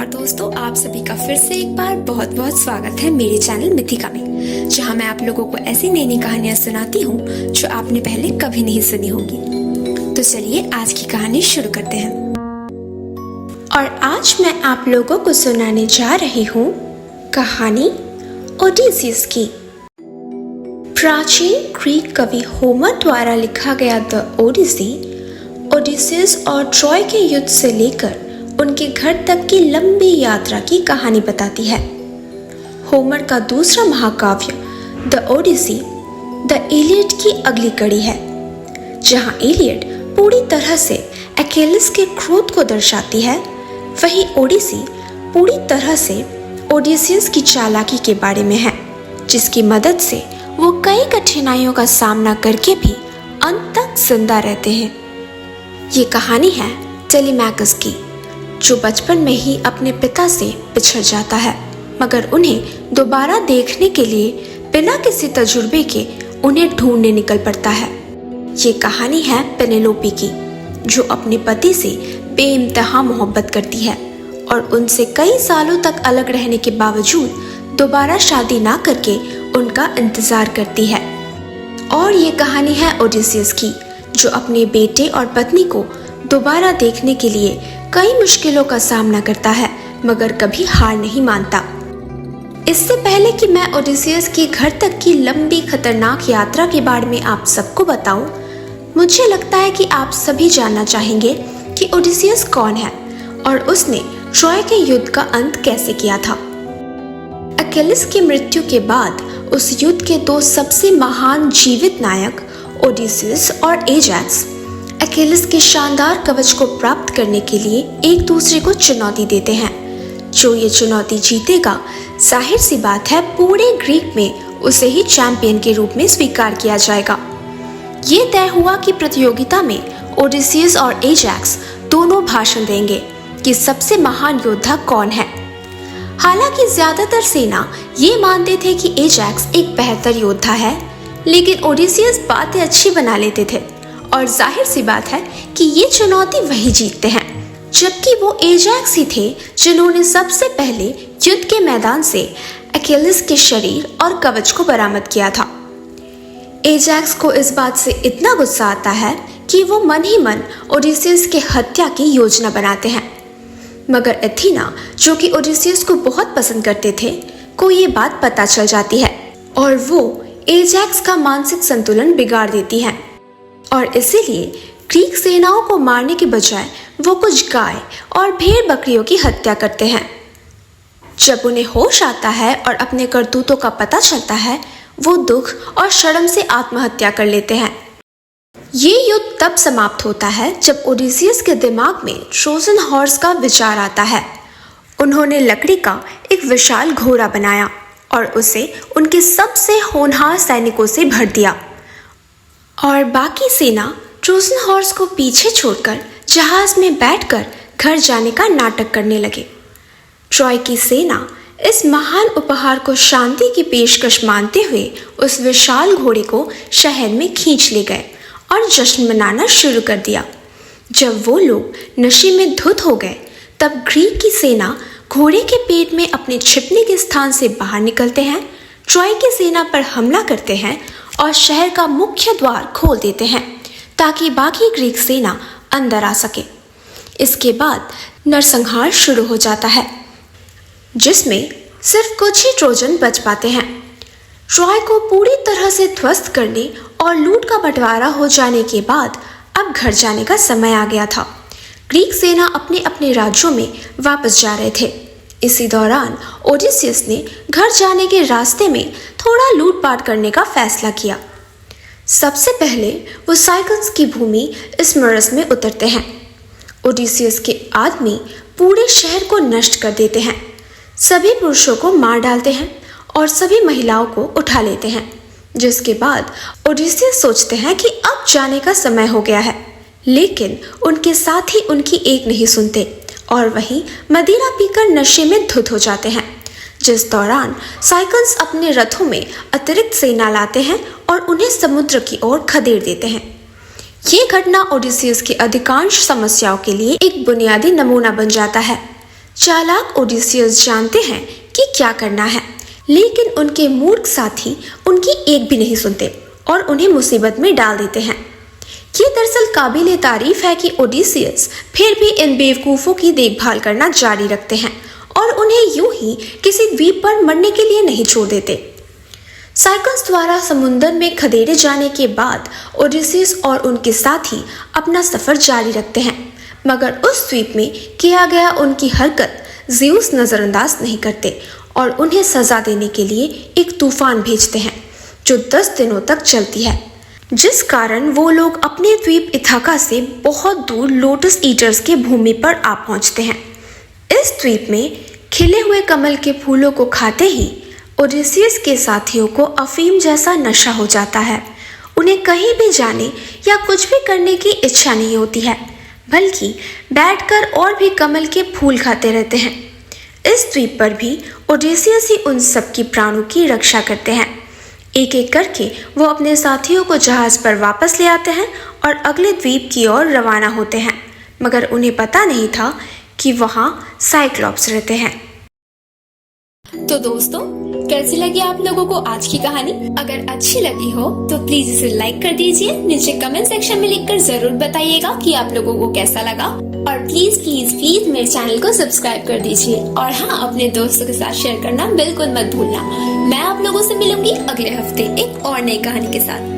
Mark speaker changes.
Speaker 1: नमस्कार दोस्तों, आप सभी का फिर से एक बार बहुत बहुत स्वागत है मेरे चैनल मिथिका में, जहां मैं आप लोगों को ऐसी नई नई कहानियां सुनाती हूं जो आपने पहले कभी नहीं सुनी होंगी। तो चलिए आज की कहानी शुरू करते हैं। और आज मैं आप लोगों को सुनाने जा रही हूँ कहानी ओडिसीज की। प्राचीन ग्रीक कवि होमर द्वारा लिखा गया द ओडिसी ओडिसीज और ट्रॉय के युद्ध से लेकर उनके घर तक की लंबी यात्रा की कहानी बताती है। होमर का दूसरा महाकाव्य द ओडिसी द इलियड की अगली कड़ी है, जहां इलियड पूरी तरह से अकेलिस के क्रोध को दर्शाती है, वहीं ओडिसी पूरी तरह से ओडिसियस की चालाकी के बारे में है, जिसकी मदद से वो कई कठिनाइयों का सामना करके भी अंत तक जिंदा रहते हैं। ये कहानी है टेलीमैकस की, जो बचपन में ही अपने पिता से बिछड़ जाता है, मगर उन्हें दोबारा देखने के लिए बिना किसी तजुर्बे के उन्हें ढूंढने निकल पड़ता है। ये कहानी है पेनेलोपी की, जो अपने पति से बेइंतहा मोहब्बत करती है और उनसे कई सालों तक अलग रहने के बावजूद दोबारा शादी ना करके उनका इंतजार करती है। और ये कहानी है ओडिसियस की, जो अपने बेटे और पत्नी को दोबारा देखने के लिए कई मुश्किलों का सामना करता है, मगर कभी हार नहीं मानता। इससे पहले कि मैं ओडिसियस की घर तक की लंबी खतरनाक यात्रा के बारे में आप सबको बताऊं, मुझे लगता है कि आप सभी जानना चाहेंगे कि ओडिसियस कौन है और उसने ट्रॉय के युद्ध का अंत कैसे किया था। अकेलिस की मृत्यु के बाद उस युद्ध के दो सबसे महान जीवित नायक ओडिसियस और एजैक्स अकेलिस के शानदार कवच को प्राप्त करने के लिए एक दूसरे को चुनौती देते हैं। जो ये चुनौती जीतेगा, जाहिर सी बात है पूरे ग्रीक में उसे ही चैंपियन के रूप में स्वीकार किया जाएगा। ये तय हुआ कि प्रतियोगिता में ओडिसियस और एजैक्स दोनों भाषण देंगे कि सबसे महान योद्धा कौन है। हालांकि ज्यादातर सेना ये मानते थे कि एजैक्स एक बेहतर योद्धा है, लेकिन ओडिसियस बातें अच्छी बना लेते थे और जाहिर सी बात है कि ये चुनौती वही जीतते हैं, जबकि वो एजैक्स ही थे जिन्होंने सबसे पहले युद्ध के मैदान से अकेलिस के शरीर और कवच को बरामद किया था। एजैक्स को इस बात से इतना गुस्सा आता है कि वो मन ही मन ओडिसियस के हत्या की योजना बनाते हैं, मगर एथीना, जो कि ओडिसियस को बहुत पसंद करते थे, को ये बात पता चल जाती है और वो एजैक्स का मानसिक संतुलन बिगाड़ देती है और इसीलिए ग्रीक सेनाओं को मारने के बजाय वो कुछ गाय और भेड़ बकरियों की हत्या करते हैं। जब उन्हें होश आता है और अपने करतूतों का पता चलता है, वो दुख और शर्म से आत्महत्या कर लेते हैं। ये युद्ध तब समाप्त होता है जब ओडिसियस के दिमाग में ट्रोजन हॉर्स का विचार आता है। उन्होंने लकड़ी का एक विशाल घोड़ा बनाया और उसे उनके सबसे होनहार सैनिकों से भर दिया और बाकी सेना ट्रोजन हॉर्स को पीछे छोड़कर जहाज में बैठकर घर जाने का नाटक करने लगे। ट्रॉय की सेना इस महान उपहार को शांति की पेशकश मानते हुए उस विशाल घोड़े को शहर में खींच ले गए और जश्न मनाना शुरू कर दिया। जब वो लोग नशे में धुत हो गए, तब ग्रीक की सेना घोड़े के पेट में अपने छिपने के स्थान से बाहर निकलते हैं, ट्रॉय की सेना पर हमला करते हैं और शहर का मुख्य द्वार खोल देते हैं ताकि बाकी ग्रीक सेना अंदर आ सके। इसके बाद नरसंहार शुरू हो जाता है, जिसमें सिर्फ कुछ ही ट्रोजन बच पाते हैं। ट्रॉय को पूरी तरह से ध्वस्त करने और लूट का बंटवारा हो जाने के बाद अब घर जाने का समय आ गया था। ग्रीक सेना अपने अपने राज्यों में वापस जा रहे थे। इसी दौरान ओडिसियस ने घर जाने के रास्ते में थोड़ा लूटपाट करने का फैसला किया। सबसे पहले वो साइकल्स की भूमि इस्मरस में उतरते हैं। ओडिसियस के आदमी पूरे शहर को नष्ट कर देते हैं, सभी पुरुषों को मार डालते हैं और सभी महिलाओं को उठा लेते हैं, जिसके बाद ओडिसियस सोचते हैं कि अब जाने का समय हो गया है, लेकिन उनके साथ ही उनकी एक नहीं सुनते और वहीं मदिरा पीकर नशे में धुत हो जाते हैं, जिस दौरान साइकल्स अपने रथों में अतिरिक्त सेना लाते हैं और उन्हें समुद्र की ओर खदेड़ देते हैं। ये घटना ओडिसियस की अधिकांश समस्याओं के लिए एक बुनियादी नमूना बन जाता है। चालाक ओडिसियस जानते हैं कि क्या करना है, लेकिन उनके मूर्ख साथी उनकी एक भी नहीं सुनते और उन्हें मुसीबत में डाल देते हैं। ये दरअसल काबिले तारीफ है कि ओडिसियस फिर भी इन बेवकूफ़ों की देखभाल करना जारी रखते हैं और उन्हें यूं ही किसी द्वीप पर मरने के लिए नहीं छोड़ देते। साइकस द्वारा समुद्र में खदेड़े जाने के बाद ओडिसियस और उनके साथी अपना सफर जारी रखते हैं, मगर उस द्वीप में किया गया उनकी हरकत ज़्यूस नज़रअंदाज नहीं करते और उन्हें सजा देने के लिए एक तूफान भेजते हैं जो 10 दिनों तक चलती है, जिस कारण वो लोग अपने द्वीप इथाका से बहुत दूर लोटस ईटर्स के भूमि पर आ पहुंचते हैं। इस द्वीप में खिले हुए कमल के फूलों को खाते ही ओडिसियस के साथियों को अफीम जैसा नशा हो जाता है। उन्हें कहीं भी जाने या कुछ भी करने की इच्छा नहीं होती है, बल्कि बैठकर और भी कमल के फूल खाते रहते हैं। इस द्वीप पर भी ओडिसियस ही उन सबकी प्राणों की रक्षा करते हैं। एक एक करके वो अपने साथियों को जहाज पर वापस ले आते हैं और अगले द्वीप की ओर रवाना होते हैं, मगर उन्हें पता नहीं था कि वहाँ साइक्लॉप्स रहते हैं।
Speaker 2: तो दोस्तों, कैसी लगी आप लोगों को आज की कहानी? अगर अच्छी लगी हो तो प्लीज इसे लाइक कर दीजिए। नीचे कमेंट सेक्शन में लिखकर जरूर बताइएगा कि आप लोगों को कैसा लगा, और प्लीज प्लीज प्लीज मेरे चैनल को सब्सक्राइब कर दीजिए। और हाँ, अपने दोस्तों के साथ शेयर करना बिल्कुल मत भूलना। मैं आप लोगों से मिलूंगी अगले हफ्ते एक और नई कहानी के साथ।